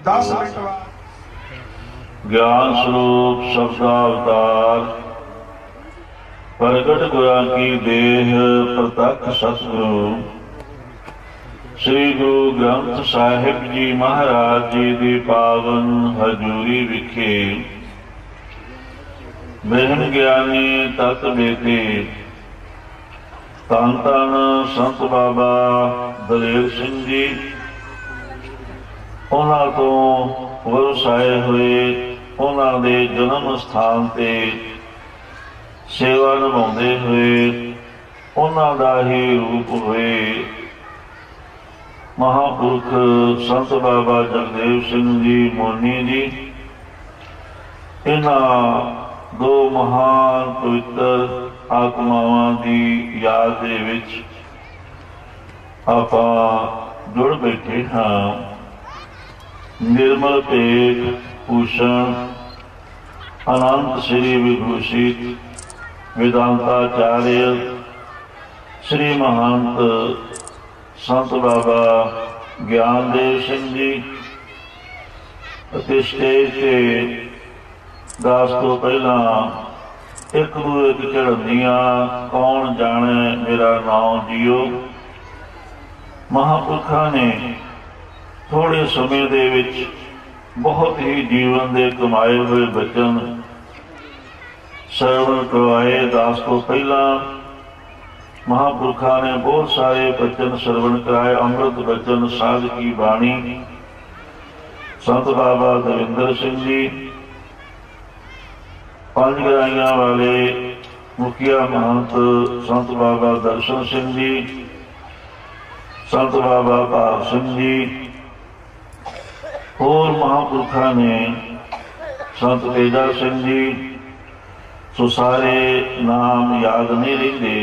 10 minute बाद ज्ञान स्वरूप शब्दावतार प्रगट गुरा की देह प्रत्यक्ष सतगुरु श्री गुरु ग्रंथ साहिब जी महाराज जी दी पावन हजूरी विखे ब्रह्म ज्ञानी तत् बेटे धन धन संत बाबा दलेर सिंह जी उन्हां तो वरसाए हुए उन्हां दे जन्म स्थान ते सेवा निभाउंदे हुए उन्हां दा ही रूप हुए महापुरख संत बाबा जगदेव सिंह जी मोनी जी। इन्हां दो महान पवित्र आत्मावां दी याद दे विच आपां जुड़ बैठे हाँ। निर्मल भेट भूषण अनंत श्री विभूषित वेदांताचार्य श्री महंत संत बाबा ज्ञानदेव सिंह जी स्टेज से दास तो पहला एक दू एक चढ़ंदियां कौन जाने मेरा नाम जियो। महापुरखा ने थोड़े समय दे विच बहुत ही जीवन दे कमाए हुए बचन श्रवण करवाए। दास को पहला महापुरखा ने बहुत सारे बचन श्रवण कराए। अमृत बचन साध की बाणी संत बाबा दविंदर सिंह जी, पंज गराइयां वाले मुखिया महंत संत बाबा दर्शन सिंह जी, संत बाबा भाग सिंह जी और महापुरखा ने संत तेजा सिंह जी। सो सारे नाम याद नहीं रहिंदे,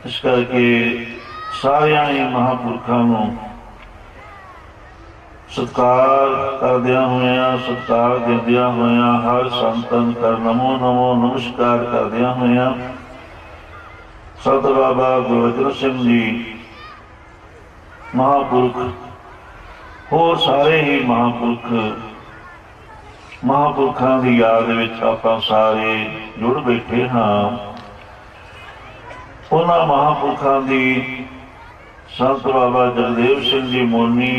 इस करके सारियां ही महापुरखों नूं सत्कार करदियां होइयां सत्कार दिंदियां होइयां हर संतन कर नमो नमो नमस्कार करदियां होइयां संत बाबा गुरबचन सिंह जी महापुरख होर सारे ही महापुरख महापुरखों की याद विच आपां सारे जुड़ बैठे हाँ। उन्हां महापुरखों की संत बाबा जगदेव सिंह जी मोनी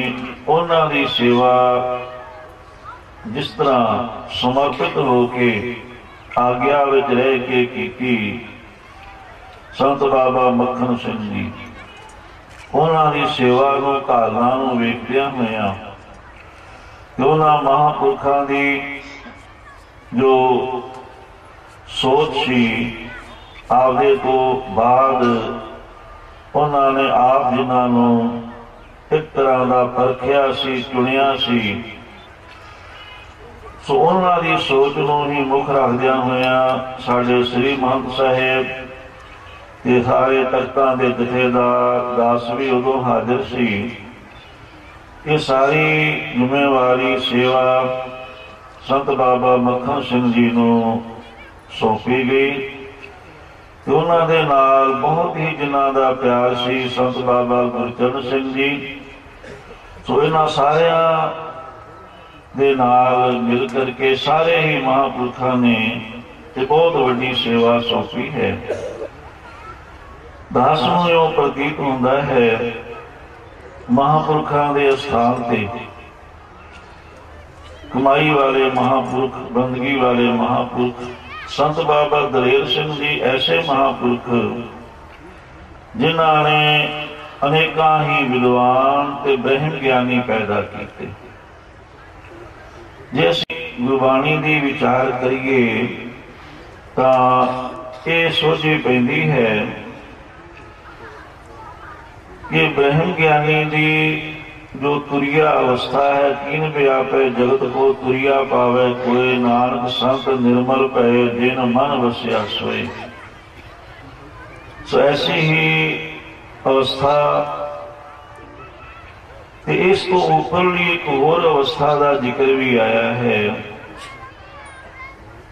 उन्हां दी सेवा जिस तरह समर्पित होके आग्या विच रह के कीती। संत बाबा मक्खन सिंह जी उन्हां दी सेवा नूं घालना नूं वेखदियां होइयां उन्हां महापुरखों की जो सोच सी आपदे तो बाद उन्होंने आप जिन्हों एक तरह का परखिया सी चुनिया सी। सो उन्हों की सोच नूं ही मुख रखदियां होइयां साडे श्री महंत साहेब ये सारे तख्तां दे जथेदार दास भी उदों हाजिर सी। ये सारी जिम्मेवारी सेवा संत बाबा मक्खन सिंह जी नूं सौंपी गई। उन्हां दे नाल बहुत ही जिन्हां दा प्यार सी संत बाबा गुरचरण सिंह जी। सो इन्हां सारियां दे नाल मिल करके सारे ही महापुरखों ने बहुत वड्डी सेवा सौंपी है। दास नूं इहो प्रतीत हुंदा है महापुरखों के स्थान से कमाई वाले महापुरख बंदगी वाले महापुरख संत बाबा दलेर सिंह जी ऐसे महापुरख जिन्हों ने अनेका ही विद्वान ते ब्रह्म ज्ञानी पैदा किए। जे असीं गुरबाणी दी विचार करिए तां ये सोची पैंदी है कि ब्रह्म ज्ञानी दी जो तुरिया अवस्था है कीन व्यापे जगत को तुरिया पावे कोई नानक संत निर्मल पए जिन मन वस्या सोए। सो ऐसी ही अवस्था इस तो ऊपरली एक होर अवस्था का जिक्र भी आया है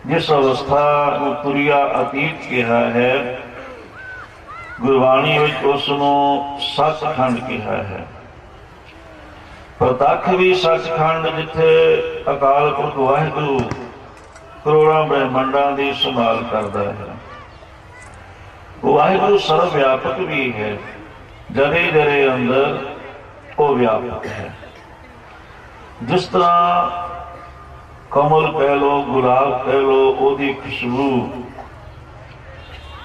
जिस अवस्था को तुरिया अतीत कहा है। गुरबाणी में उसनों सचखंड कहा है। ਪ੍ਰਤੱਖ ਵੀ ਸੱਚਖੰਡ, ਜਿੱਥੇ ਅਕਾਲ ਪੁਰਖ ਵਾਹਿਗੁਰੂ ਕਰੋੜਾਂ ਬ੍ਰਹਿਮੰਡਾਂ ਦੀ ਸੰਭਾਲ ਕਰਦਾ ਹੈ। ਵਾਹਿਗੁਰੂ ਸਰਵ ਵਿਆਪਕ ਵੀ ਹੈ, ਜਰੇ ਜਰੇ ਅੰਦਰ ਉਹ ਵਿਆਪਕ ਹੈ। ਜਿਸ ਤਰ੍ਹਾਂ ਕਮਲ ਕਹਿ ਲੋ, ਗੁਲਾਬ ਕਹਿ ਲੋ, ਉਹਦੀ ਖੁਸ਼ਬੂ,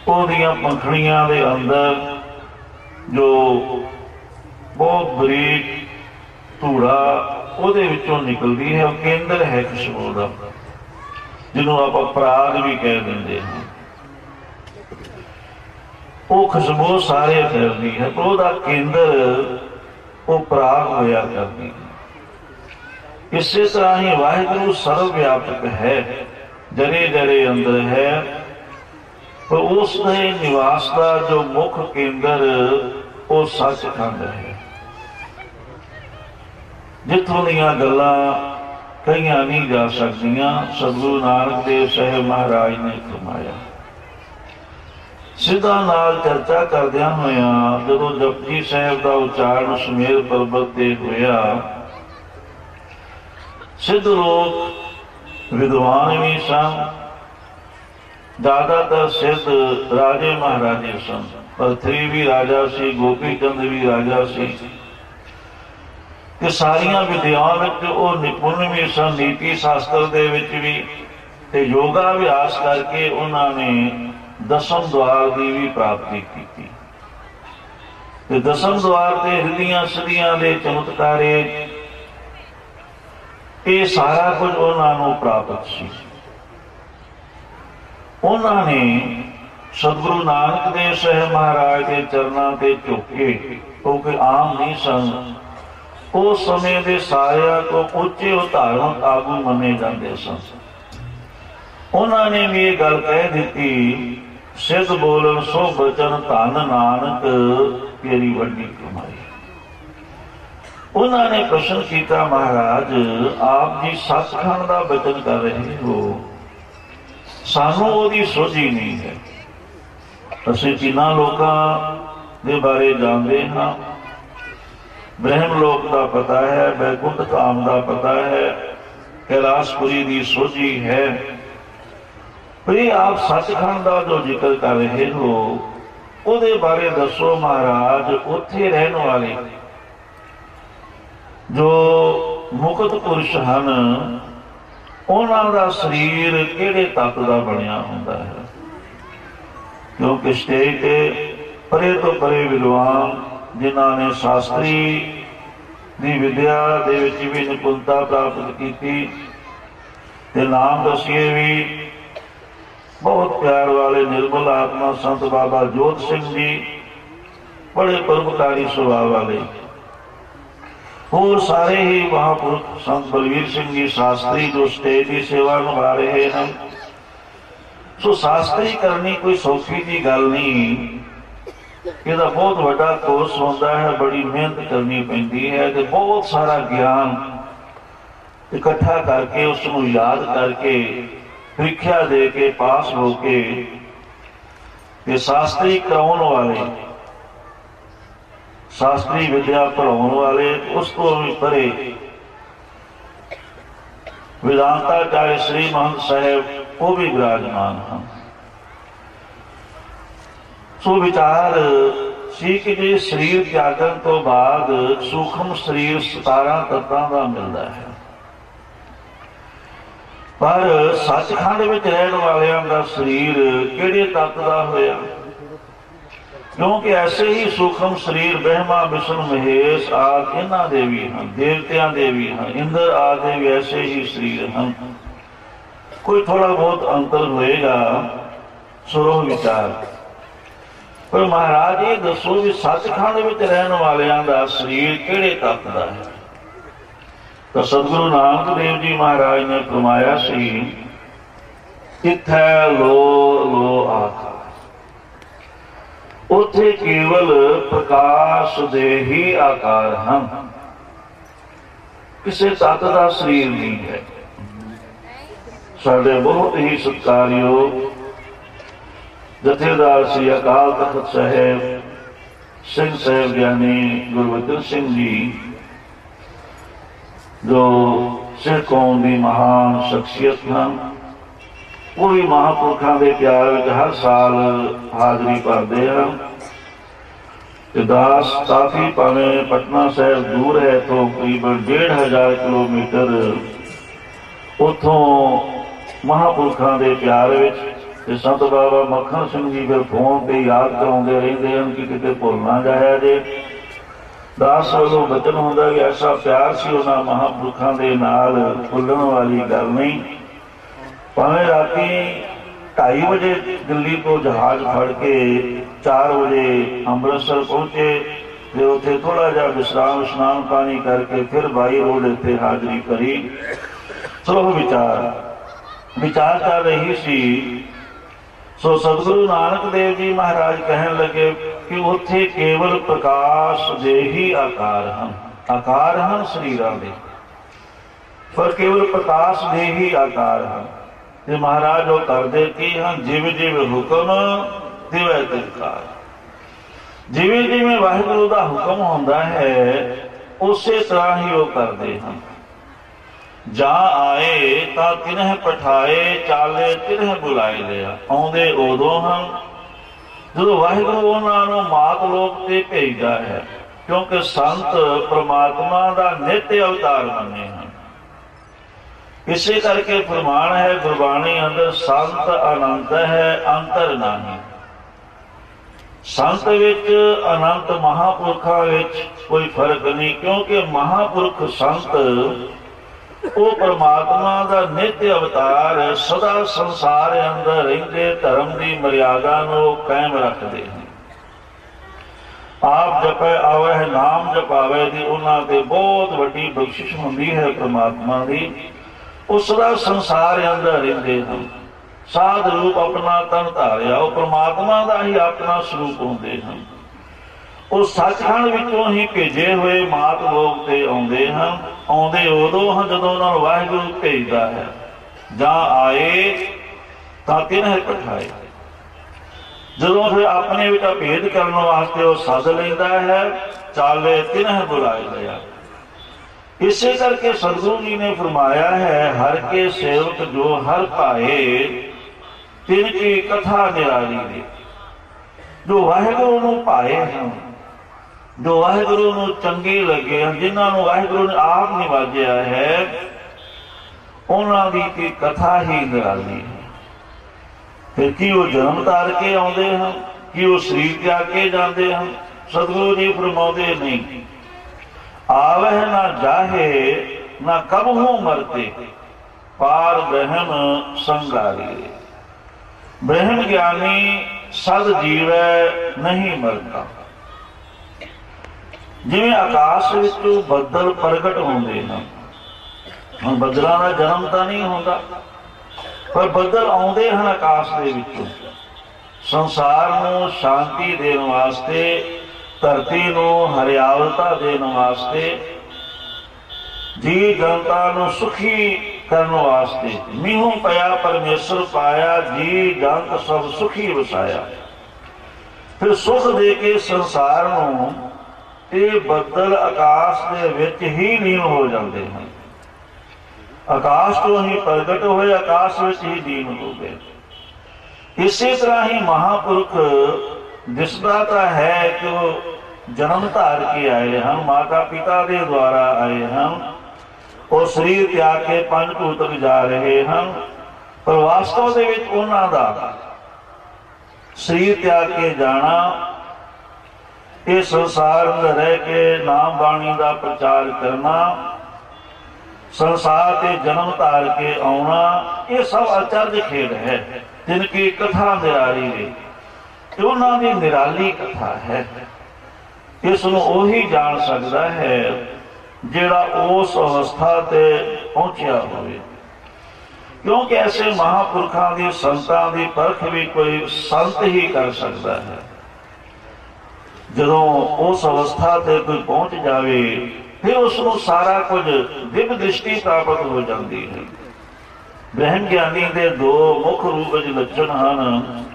ਉਹਦੀਆਂ ਪੰਖੜੀਆਂ ਦੇ ਅੰਦਰ ਜੋ ਬਹੁਤ ਬਰੀਕ ਧੂੜਾ ਉਹਦੇ ਵਿੱਚੋਂ ਨਿਕਲਦੀ ਹੈ, ਉਹ ਕੇਂਦਰ ਹੈ ਖੁਸ਼ਬੂ ਦਾ, ਜਿਹਨੂੰ ਆਪਾਂ ਪਰਾਗ ਵੀ ਕਹਿ ਦਿੰਦੇ ਹਾਂ। ਉਹ ਖੁਸ਼ਬੂ ਸਾਰੇ ਫੈਲਦੀ ਹੈ, ਪਰ ਉਹਦਾ ਕੇਂਦਰ ਉਹ ਪਰਾਗ ਹੋਇਆ ਕਰਦੀ ਹੈ। ਇਸੇ ਤਰ੍ਹਾਂ ਹੀ ਵਾਹਿਗੁਰੂ ਸਰਵ ਵਿਆਪਕ ਹੈ, ਜਰੇ ਜਰੇ ਅੰਦਰ ਹੈ, ਪਰ ਉਸ ਦੇ ਨਿਵਾਸ ਦਾ ਜੋ ਮੁੱਖ ਕੇਂਦਰ ਉਹ ਸੱਚਖੰਡ ਹੈ। ਜਿੱਥੋਂ ਦੀਆਂ ਗੱਲਾਂ ਕਹੀਆਂ ਨਹੀਂ ਜਾ ਸਕਦੀਆਂ, ਸਤਿਗੁਰੂ ਨਾਨਕ ਦੇਵ ਸਾਹਿਬ ਮਹਾਰਾਜ ਨੇ ਫਰਮਾਇਆ। ਸਿੱਧਾ ਨਾਲ ਚਰਚਾ ਕਰਦਿਆਂ ਹੋਇਆਂ ਜਦੋਂ ਜਪਜੀ ਸਾਹਿਬ ਦਾ ਉਚਾਰਨ ਸੁਮੇਰ ਪਰਬਤ ਤੇ ਹੋਇਆ, ਸਿੱਧ ਲੋਕ ਵਿਦਵਾਨ ਵੀ ਸਨ, ਜ਼ਿਆਦਾਤਰ ਸਿੱਧ ਰਾਜੇ ਮਹਾਰਾਜੇ ਸਨ। ਭਰਤਰੀ ਵੀ ਰਾਜਾ ਸੀ, ਗੋਪੀ ਚੰਦ ਵੀ ਰਾਜਾ ਸੀ, ਤੇ ਸਾਰੀਆਂ ਵਿਦਿਆਵਾਂ ਵਿੱਚ ਉਹ ਨਿਪੁੰਨ ਵੀ ਸਨ, ਨੀਤੀ ਸ਼ਾਸਤਰ ਦੇ ਵਿੱਚ ਵੀ, ਤੇ ਯੋਗਾ ਅਭਿਆਸ ਕਰਕੇ ਉਹਨਾਂ ਨੇ ਦਸਮ ਦੁਆਰ ਦੀ ਵੀ ਪ੍ਰਾਪਤੀ ਕੀਤੀ। ਤੇ ਦਸਮ ਦੁਆਰ ਤੇ ਹਿਰਦੀਆਂ ਸਿੱਧੀਆਂ ਦੇ ਚਮਤਕਾਰੇ, ਇਹ ਸਾਰਾ ਕੁਝ ਉਹਨਾਂ ਨੂੰ ਪ੍ਰਾਪਤ ਸੀ। ਉਹਨਾਂ ਨੇ ਸਤਿਗੁਰੂ ਨਾਨਕ ਦੇਵ ਸਾਹਿਬ ਮਹਾਰਾਜ ਦੇ ਚਰਨਾਂ ਤੇ ਝੁਕ ਕੇ, ਕਿਉਂਕਿ ਆਮ ਨਹੀਂ ਸਨ, ਉਸ ਸਮੇਂ ਦੇ ਸਾਰਿਆਂ ਤੋਂ ਉੱਚੇ ਉਦਾਹਰਣ ਆਗੂ ਮੰਨੇ ਜਾਂਦੇ ਸਨ। ਉਹਨਾਂ ਨੇ ਵੀ ਇਹ ਗੱਲ ਕਹਿ ਦਿੱਤੀ, ਸਿੱਧ ਬੋਲਣ ਸੋ ਬਚਨ ਧਨ ਨਾਨਕ ਤੇਰੀ ਵੱਡੀ ਕਮਾਈ। ਉਹਨਾਂ ਨੇ ਪ੍ਰਸ਼ਨ ਕੀਤਾ, ਮਹਾਰਾਜ ਆਪ ਜੀ ਸੱਚਖੰਡ ਦਾ ਬਚਨ ਕਰ ਰਹੇ ਹੋ, ਸਾਨੂੰ ਉਹਦੀ ਸੋਝੀ ਨਹੀਂ ਹੈ। ਅਸੀਂ ਕਿੰਨਾ ਲੋਕਾਂ ਦੇ ਬਾਰੇ ਜਾਣਦੇ ਹਾਂ, ਬ੍ਰਹਮ ਲੋਕ ਦਾ ਪਤਾ ਹੈ, ਬੈਕੁੰਠ ਧਾਮ ਦਾ ਪਤਾ ਹੈ, ਕੈਲਾਸ਼ਪੁਰੀ ਦੀ ਸੋਝੀ ਹੈ, ਪਰ ਇਹ ਆਪ ਸੱਚਖੰਡ ਦਾ ਜੋ ਜ਼ਿਕਰ ਕਰ ਰਹੇ ਹੋ ਉਹਦੇ ਬਾਰੇ ਦੱਸੋ ਮਹਾਰਾਜ। ਉੱਥੇ ਰਹਿਣ ਵਾਲੇ ਜੋ ਮੁਕਤ ਪੁਰਸ਼ ਹਨ, ਉਹਨਾਂ ਦਾ ਸਰੀਰ ਕਿਹੜੇ ਤੱਤ ਦਾ ਬਣਿਆ ਹੁੰਦਾ ਹੈ? ਕਿਉਂਕਿ ਸਟੇਜ ਤੇ ਪਰੇ ਤੋਂ ਪਰੇ ਵਿਦਵਾਨ, ਜਿਨ੍ਹਾਂ ਨੇ ਸ਼ਾਸਤਰੀ ਦੀ ਵਿਦਿਆ ਦੇ ਵਿੱਚ ਵੀ ਨਿਪੁੰਨਤਾ ਪ੍ਰਾਪਤ ਕੀਤੀ, ਤੇ ਨਾਮ ਦੱਸੀਏ ਵੀ ਬਹੁਤ ਪਿਆਰ ਵਾਲੇ ਨਿਰਮਲ ਆਤਮਾ ਸੰਤ ਬਾਬਾ ਜੋਤ ਸਿੰਘ ਜੀ, ਬੜੇ ਪਰਉਪਕਾਰੀ ਸੁਭਾਅ ਵਾਲੇ, ਹੋਰ ਸਾਰੇ ਹੀ ਮਹਾਂਪੁਰਖ ਸੰਤ ਬਲਵੀਰ ਸਿੰਘ ਜੀ ਸ਼ਾਸਤਰੀ, ਜੋ ਸਟੇਜ ਦੀ ਸੇਵਾ ਨਿਭਾ ਰਹੇ ਹਨ। ਸੋ ਸ਼ਾਸਤਰੀ ਕਰਨੀ ਕੋਈ ਸੌਖੀ ਦੀ ਗੱਲ ਨਹੀਂ, ਇਹਦਾ ਬਹੁਤ ਵੱਡਾ ਕੋਰਸ ਹੁੰਦਾ ਹੈ, ਬੜੀ ਮਿਹਨਤ ਕਰਨੀ ਪੈਂਦੀ ਹੈ, ਤੇ ਬਹੁਤ ਸਾਰਾ ਗਿਆਨ ਇਕੱਠਾ ਕਰਕੇ ਉਸ ਨੂੰ ਯਾਦ ਕਰਕੇ ਪ੍ਰੀਖਿਆ ਦੇ ਕੇ ਪਾਸ ਹੋ ਕੇ, ਤੇ ਸ਼ਾਸਤਰੀ ਕਰਾਉਣ ਵਾਲੇ, ਸ਼ਾਸਤਰੀ ਵਿਦਿਆ ਪੜਾਉਣ ਵਾਲੇ, ਉਸ ਤੋਂ ਵੀ ਪਰੇ ਵਿਦਾਂਤਾਚਾर्य श्री महंत साहेब ਉਹ ਵੀ ਵਿਰਾਜਮਾਨ ਹਨ। ਸੋ ਵਿਚਾਰ ਸੀ ਕਿ ਜੇ ਸਰੀਰ ਤਿਆਗਣ ਤੋਂ ਬਾਅਦ ਸੂਖਮ ਸਰੀਰ 17 ਤੱਤਾਂ ਦਾ ਮਿਲਦਾ ਹੈ, ਪਰ ਸੱਚਖੰਡ ਵਿੱਚ ਰਹਿਣ ਵਾਲਿਆਂ ਦਾ ਸਰੀਰ ਕਿਹੜੇ ਤੱਤ ਦਾ ਹੋਇਆ? ਕਿਉਂਕਿ ਐਸੇ ਹੀ ਸੂਖਮ ਸਰੀਰ ਬ੍ਰਹਮਾ ਵਿਸ਼ਨ ਮਹੇਸ਼ ਆਦਿ ਇਹਨਾਂ ਦੇ ਵੀ ਹਨ, ਦੇਵਤਿਆਂ ਦੇ ਵੀ ਹਨ, ਇੰਦਰ ਆਦਿ ਵੀ ਐਸੇ ਹੀ ਸਰੀਰ ਹਨ। ਕੋਈ ਥੋੜਾ ਬਹੁਤ ਅੰਤਰ ਹੋਏਗਾ, ਸੁਰੋ ਵਿਚਾਰ। ਪਰ ਮਹਾਰਾਜ ਇਹ ਦੱਸੋ ਵੀ ਸੱਚਖੰਡ ਵਿੱਚ ਰਹਿਣ ਵਾਲਿਆਂ ਦਾ ਸਰੀਰ ਕਿਹੜੇ ਤੱਤ ਦਾ ਹੈ? ਤਾਂ ਸਤਿਗੁਰੂ ਨਾਨਕ ਦੇਵ ਜੀ ਮਹਾਰਾਜ ਨੇ ਫਰਮਾਇਆ ਸੀ, ਇਥੈ ਲੋ ਲੋ ਆਖਾ, ਉੱਥੇ ਕੇਵਲ ਪ੍ਰਕਾਸ਼ ਦੇ ਹੀ ਆਕਾਰ ਹਨ, ਕਿਸੇ ਤੱਤ ਦਾ ਸਰੀਰ ਨਹੀਂ ਹੈ। ਸਾਡੇ ਬਹੁਤ ਹੀ ਸਤਿਕਾਰਯੋਗ ਜਥੇਦਾਰ ਸ੍ਰੀ ਅਕਾਲ ਤਖਤ ਸਾਹਿਬ ਸਿੰਘ ਸਾਹਿਬ ਗਿਆਨੀ ਗੁਰਬਚਨ ਸਿੰਘ ਜੀ, जो सिख कौम की महान शख्सियत हैं, वो भी महापुरखों के प्यार में हर साल हाजरी भरते हैं। दास काफी भावें पटना साहब दूर है तो करीबन 1500 किलोमीटर उतों महापुरखों के प्यार विच संत बाबा मक्खन सिंह जी फिर फोन पर याद कराते रहते हैं कि कितने भुल ना जाया जे। दास वालों बचन होंदा कि ऐसा प्यार सी उन्हां महापुरखों के नाल भुल्लण वाली गल नहीं। भावें राती 2:30 बजे दिल्ली को जहाज फड़ के 4 बजे अमृतसर पहुंचे, फिर उत्थे थोड़ा जा विश्राम स्नान पानी करके फिर बाई रोड इत्थे हाजरी करी। सो विचार कर रही सी। सो सतगुरु नानक देव जी महाराज कहन लगे कि उत्थे केवल प्रकाश दे ही आकार हैं शरीरां दे, पर केवल प्रकाश दे ही आकार हैं। ते महाराज वो करदे की हैं, जिवें जिवें हुक्म तिवें तिलकार। जिवें जिवें वाहिगुरू दा हुक्म हुंदा है उसे तरह ही वो करदे हैं। जा आए ता तिन्ह पठाए, चाले तिन्ह बुलाए लिया। आउंदे उदों हन जो वाहिगुरू उन्हां नूं मात लोक ते भेजदा है, क्योंकि संत परमात्मा दा नित्य अवतार मने हैं। इसे करके फरमान है गुरबाणी अंदर, संत अनंत है अंतर नहीं। संत विच अनंत महापुरखों विच कोई फर्क नहीं, क्योंकि महापुरख संत वो परमात्मा का नित्य अवतार सदा संसार अंदर रहिंदे धर्म की मर्यादा नूं कायम रखते हैं। आप जपे आवे नाम जपावे दी उन्हां ते बहुत वड्डी बख्शिश हुंदी है परमात्मा की। वो सदा संसार अंदर रहिंदे हैं। साध रूप अपना तन धारिया, वो परमात्मा का ही अपना स्वरूप होंदे हैं। वो सचखंड विचों ही भेजे हुए मात लोक ते आउंदे हैं। आउंदे उदों हैं जदों उन्हां नूं वाहिगुरू भेजदा है। जां आए तां तिन्ह पठाए, जदों फिर अपने विच भेद करने वास्ते वो सद लैंदा है, चाले तिन्ह बुलाए लिया। इसे करके सतगुरु जी ने फरमाया है, हर के सेवक जो हर पाए तिनकी कथा निराली है। जो वाहिगुरू नूं पाए हैं, जो वाहिगुरू नूं चंगे लगे हैं, जिन्हां नूं वाहिगुरू ने आप निवाजिया है, उन्हां दी कथा ही निराली है। फिर की वो जन्म तार के आउंदे हैं, कि वो शरीर त्याग के जाते हैं? सतगुरु जी फरमाउंदे नहीं, आवह ना जाहे ना कब हो मरते, पार ब्रह्म संगारी। ब्रह्म ज्ञानी सद जीवै नहीं मरता। जिवें आकाश विचों बदल प्रगट होंदे हैं, हुण बदलां दा जन्म तां नहीं होंदा, पर बदल आउंदे हैं आकाश दे विचों। संसार नूं शांति देण वास्ते, धरती नूं हरियावलता देण वास्ते, जी जनता नूं सुखी करने वास्ते। मीहों पया परमेश्वर पाया, जी जंत सब सुखी वसाया। फिर सुख दे के संसार नूं ये बदल आकाश दे विच ही लीन हो जाते हैं। आकाश तो ही प्रगट होए, आकाश विच ही लीन हो गए। इसी तरह ही महापुरुष दिसदा तां है कि वो जन्म धार के आए हैं, माता पिता के द्वारा आए हैं, और शरीर त्याग के पंज भूतक जा रहे हैं, पर वास्तव दे विच उन्हां दा शरीर त्याग के जाना, इस संसार में रह के नाम बाणी का प्रचार करना, संसार के जन्म धार के आना, ये सब आचर्य खेल है। जिनकी कथा निराली है, उन्हां दी निराली कथा है। इसनूं ओही जान सकता है जिहड़ा उस अवस्था ते पहुंचा होवे, क्योंकि ऐसे महापुरखों की संतां की परख भी कोई संत ही कर सकता है। जदों उस अवस्था ते कोई पहुंच जावे, फिर उसनूं सारा कुछ दिव्य दृष्टि प्राप्त हो जाती है। ब्रह्म ज्ञानी के दो मुख रूप लक्षण हैं,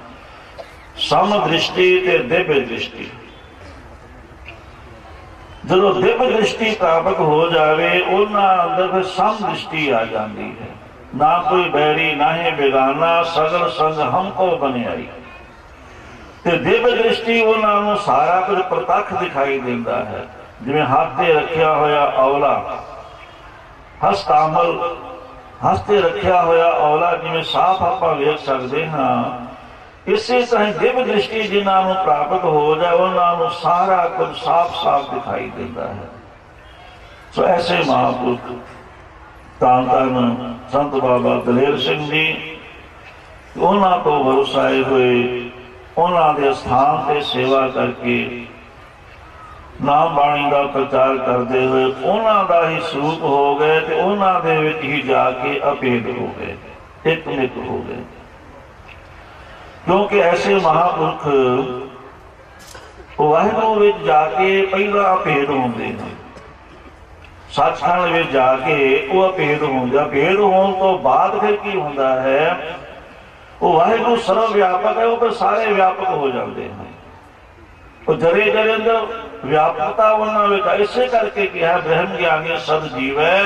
सम दृष्टि ते दिव्य दृष्टि। ਜਦੋਂ ਦਿਵ ਦ੍ਰਿਸ਼ਟੀ ਪ੍ਰਾਪਤ ਹੋ ਜਾਵੇ ਉਹਨਾਂ ਅੰਦਰ ਫਿਰ ਸਮ ਦ੍ਰਿਸ਼ਟੀ ਆ ਜਾਂਦੀ ਹੈ। ਨਾ ਕੋਈ ਬੈਰੀ ਨਾ ਹੀ ਬੇਗਾਨਾ, ਸਗਲ ਸੰਗ ਹਮਕੋ ਬਣਾਈ। ਤੇ ਦਿਵ ਦ੍ਰਿਸ਼ਟੀ ਉਹਨਾਂ ਨੂੰ ਸਾਰਾ ਕੁਝ ਪ੍ਰਤੱਖ ਦਿਖਾਈ ਦਿੰਦਾ ਹੈ। ਜਿਵੇਂ ਹੱਥ ਤੇ ਰੱਖਿਆ ਹੋਇਆ ਔਲਾ, ਹਸਤਾਮਲ, ਹੱਥ ਤੇ ਰੱਖਿਆ ਹੋਇਆ ਔਲਾ ਜਿਵੇਂ ਸਾਫ਼ ਆਪਾਂ ਵੇਖ ਸਕਦੇ ਹਾਂ, ਇਸੇ ਤਰ੍ਹਾਂ ਦਿਵ ਦ੍ਰਿਸ਼ਟੀ ਜਿਨ੍ਹਾਂ ਨੂੰ ਪ੍ਰਾਪਤ ਹੋ ਜਾਏ ਉਹਨਾਂ ਨੂੰ ਸਾਰਾ ਕੁਝ ਸਾਫ਼ ਸਾਫ਼ ਦਿਖਾਈ ਦਿੰਦਾ ਹੈ। ਸੋ ਐਸੇ ਮਹਾਂਪੁਰਖ ਧੰਨ ਧੰਨ ਸੰਤ ਬਾਬਾ ਦਲੇਰ ਸਿੰਘ ਜੀ, ਉਹਨਾਂ ਤੋਂ ਵਰਸਾਏ ਹੋਏ, ਉਹਨਾਂ ਦੇ ਸਥਾਨ ਤੇ ਸੇਵਾ ਕਰਕੇ ਨਾਮ ਬਾਣੀ ਦਾ ਪ੍ਰਚਾਰ ਕਰਦੇ ਹੋਏ ਉਹਨਾਂ ਦਾ ਹੀ ਸਰੂਪ ਹੋ ਗਏ ਤੇ ਉਹਨਾਂ ਦੇ ਵਿੱਚ ਹੀ ਜਾ ਕੇ ਅਭੇਦ ਹੋ ਗਏ, ਇੱਕ ਨਿਕ ਹੋ ਗਏ। ਕਿਉਂਕਿ ਐਸੇ ਮਹਾਂਪੁਰਖ ਵਾਹਿਗੁਰੂ ਵਿੱਚ ਜਾ ਕੇ ਪਹਿਲਾਂ ਅਭੇਦ ਹੁੰਦੇ ਨੇ, ਸੱਚਖੰਡ ਵਿੱਚ ਜਾ ਕੇ ਉਹ ਅਭੇਦ ਹੁੰਦੇ। ਅਭੇਦ ਹੋਣ ਤੋਂ ਬਾਅਦ ਫਿਰ ਕੀ ਹੁੰਦਾ ਹੈ, ਉਹ ਵਾਹਿਗੁਰੂ ਸਰਵ ਵਿਆਪਕ ਹੈ, ਉਹ ਫਿਰ ਸਾਰੇ ਵਿਆਪਕ ਹੋ ਜਾਂਦੇ ਹਨ। ਉਹ ਜਰੇ ਜਰੇ ਅੰਦਰ ਵਿਆਪਕਤਾ ਉਹਨਾਂ ਵਿੱਚ, ਇਸੇ ਕਰਕੇ ਕਿਹਾ ਬ੍ਰਹਮ ਗਿਆਨੀ ਸਦ ਜੀਵੈ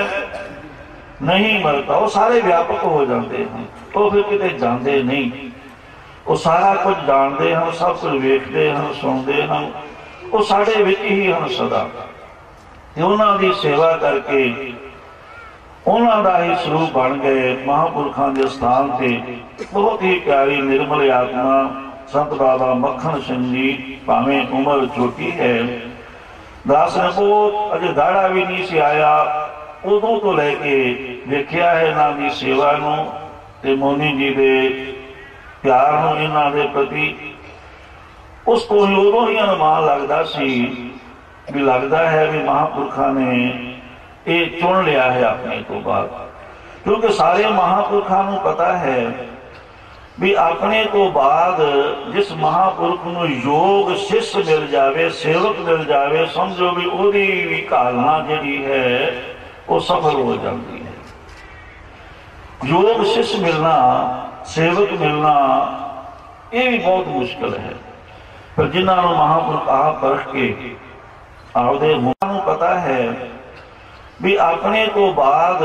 ਨਹੀਂ ਮਰਦਾ। ਉਹ ਸਾਰੇ ਵਿਆਪਕ ਹੋ ਜਾਂਦੇ ਹਨ, ਉਹ ਫਿਰ ਕਿਤੇ ਜਾਂਦੇ ਨਹੀਂ। ਉਹ ਸਾਰਾ ਕੁਝ ਜਾਣਦੇ ਹਨ, ਸਭ ਕੁਝ ਵੇਖਦੇ ਹਨ, ਸੁਣਦੇ ਹਨ, ਉਹ ਸਾਡੇ ਵਿੱਚ ਹੀ ਹਨ ਸਦਾ। ਤੇ ਉਹਨਾਂ ਦੀ ਸੇਵਾ ਕਰਕੇ ਉਹਨਾਂ ਦਾ ਹੀ ਸਰੂਪ ਬਣ ਗਏ। ਮਹਾਂਪੁਰਖਾਂ ਦੇ ਸਥਾਨ ਤੇ ਬਹੁਤ ਹੀ ਪਿਆਰੀ ਨਿਰਮਲ ਆਤਮਾ ਸੰਤ ਬਾਬਾ ਮੱਖਣ ਸਿੰਘ ਜੀ, ਭਾਵੇਂ ਉਮਰ ਛੋਟੀ ਹੈ, ਦਾਸ ਨੇ ਬਹੁਤ ਅਜੇ ਦਾੜਾ ਵੀ ਨਹੀਂ ਸੀ ਆਇਆ, ਉਦੋਂ ਤੋਂ ਲੈ ਕੇ ਵੇਖਿਆ ਹੈ ਇਹਨਾਂ ਦੀ ਸੇਵਾ ਨੂੰ ਤੇ ਮੋਨੀ ਜੀ ਦੇ ਪਿਆਰ ਨੂੰ ਇਹਨਾਂ ਦੇ ਪ੍ਰਤੀ। ਉਸ ਤੋਂ ਹੀ ਉਦੋਂ ਹੀ ਅਨੁਮਾਨ ਲੱਗਦਾ ਸੀ ਵੀ ਲੱਗਦਾ ਹੈ ਵੀ ਮਹਾਂਪੁਰਖਾਂ ਨੇ ਇਹ ਚੁਣ ਲਿਆ ਹੈ ਆਪਣੇ ਤੋਂ ਬਾਅਦ। ਕਿਉਂਕਿ ਸਾਰੇ ਮਹਾਂਪੁਰਖਾਂ ਨੂੰ ਪਤਾ ਹੈ ਵੀ ਆਪਣੇ ਤੋਂ ਬਾਅਦ ਜਿਸ ਮਹਾਂਪੁਰਖ ਨੂੰ ਯੋਗ ਸਿੱਖ ਮਿਲ ਜਾਵੇ, ਸੇਵਕ ਮਿਲ ਜਾਵੇ, ਸਮਝੋ ਵੀ ਉਹਦੀ ਵੀ ਘਾਲਣਾ ਜਿਹੜੀ ਹੈ ਉਹ ਸਫਲ ਹੋ ਜਾਂਦੀ ਹੈ। ਯੋਗ ਸਿੱਖ ਮਿਲਣਾ, ਸੇਵਕ ਮਿਲਣਾ ਇਹ ਵੀ ਬਹੁਤ ਮੁਸ਼ਕਿਲ ਹੈ। ਪਰ ਜਿਨ੍ਹਾਂ ਨੂੰ ਮਹਾਂਪੁਰਖ ਆਪ ਪਰਖ ਕੇ ਆਪਦੇ ਮੂੰਹਾਂ ਨੂੰ ਪਤਾ ਹੈ ਵੀ ਆਪਣੇ ਤੋਂ ਬਾਅਦ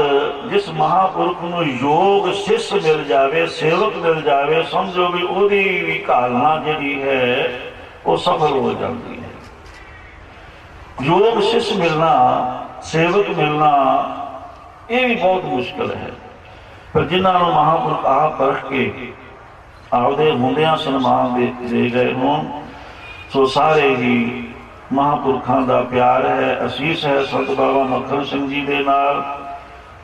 ਜਿਸ ਮਹਾਂਪੁਰਖ ਨੂੰ ਯੋਗ ਸਿੱਖ ਮਿਲ ਜਾਵੇ, ਸੇਵਕ ਮਿਲ ਜਾਵੇ, ਸਮਝੋ ਵੀ ਉਹਦੀ ਵੀ ਘਾਲਣਾ ਜਿਹੜੀ ਹੈ ਉਹ ਸਫਲ ਹੋ ਜਾਂਦੀ ਹੈ। ਯੋਗ ਸਿੱਖ ਮਿਲਣਾ, ਸੇਵਕ ਮਿਲਣਾ ਇਹ ਵੀ ਬਹੁਤ ਮੁਸ਼ਕਿਲ ਹੈ। ਪਰ ਜਿਨ੍ਹਾਂ ਨੂੰ ਮਹਾਂਪੁਰਖ ਆਪ ਪਰਖ ਕੇ ਆਪਦੇ ਮੁੰਡਿਆਂ ਸਨਮਾਨ ਦੇ ਗਏ ਹੋਣ, ਸੋ ਸਾਰੇ ਹੀ ਮਹਾਂਪੁਰਖਾਂ ਦਾ ਪਿਆਰ ਹੈ, ਅਸੀਸ ਹੈ। ਸੰਤ ਬਾਬਾ ਮੱਖਣ ਸਿੰਘ ਜੀ ਦੇ ਨਾਲ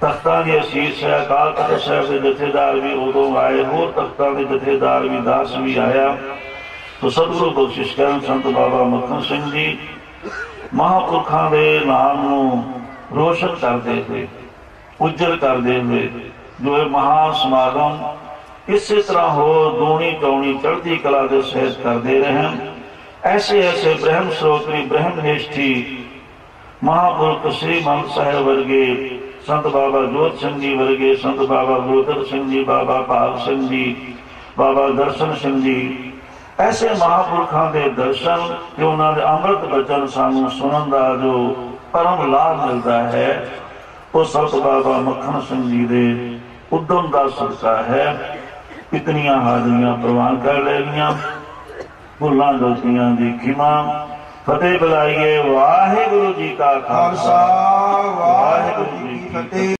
ਤਖਤਾਂ ਦੀ ਅਸੀਸ ਹੈ। ਅਕਾਲ ਤਖਤ ਸਾਹਿਬ ਦੇ ਜਥੇਦਾਰ ਵੀ ਉਦੋਂ ਆਏ, ਹੋਰ ਤਖਤਾਂ ਦੇ ਜਥੇਦਾਰ ਵੀ, ਦਾਸ ਵੀ ਆਇਆ। ਸੋ ਸਤਿਗੁਰੂ ਬਖਸ਼ਿਸ਼ ਕਰਨ ਸੰਤ ਬਾਬਾ ਮੱਖਣ ਸਿੰਘ ਜੀ ਮਹਾਂਪੁਰਖਾਂ ਦੇ ਨਾਮ ਨੂੰ ਰੋਸ਼ਨ ਕਰਦੇ ਹੋਏ, ਉਜਲ ਕਰਦੇ ਹੋਏ ਜੋ ਇਹ ਮਹਾਨ ਸਮਾਗਮ ਇਸੇ ਤਰ੍ਹਾਂ ਹੋ ਦੂਣੀ ਚੌਣੀ ਚੜ੍ਹਦੀ ਕਲਾ ਦੇ ਸਹਿਤ ਕਰਦੇ ਰਹਿਣ। ऐसे ऐसे ब्रह्म श्रोत्री ब्रह्म निष्ठी महापुरुष श्री महंत साहेब वर्गे, संत बाबा जोत सिंह जी वर्गे, संत बाबा गुरुदर सिंह जी, बाबा भाग सिंह जी, बाबा दर्शन सिंह जी, ऐसे महापुरुषों के दर्शन जो उन्होंने अमृत बचन सानू सुनन का जो परम लाभ मिलता है वो संत बाबा मक्खन सिंह जी के उद्यम का सदका है। इतनियां हाजरियां प्रवान कर लेनियां। भुलां गलतियां दी खिमा। फतेह बुलाइए। वाहिगुरु जी का खालसा, वाहिगुरु जी की फतेह।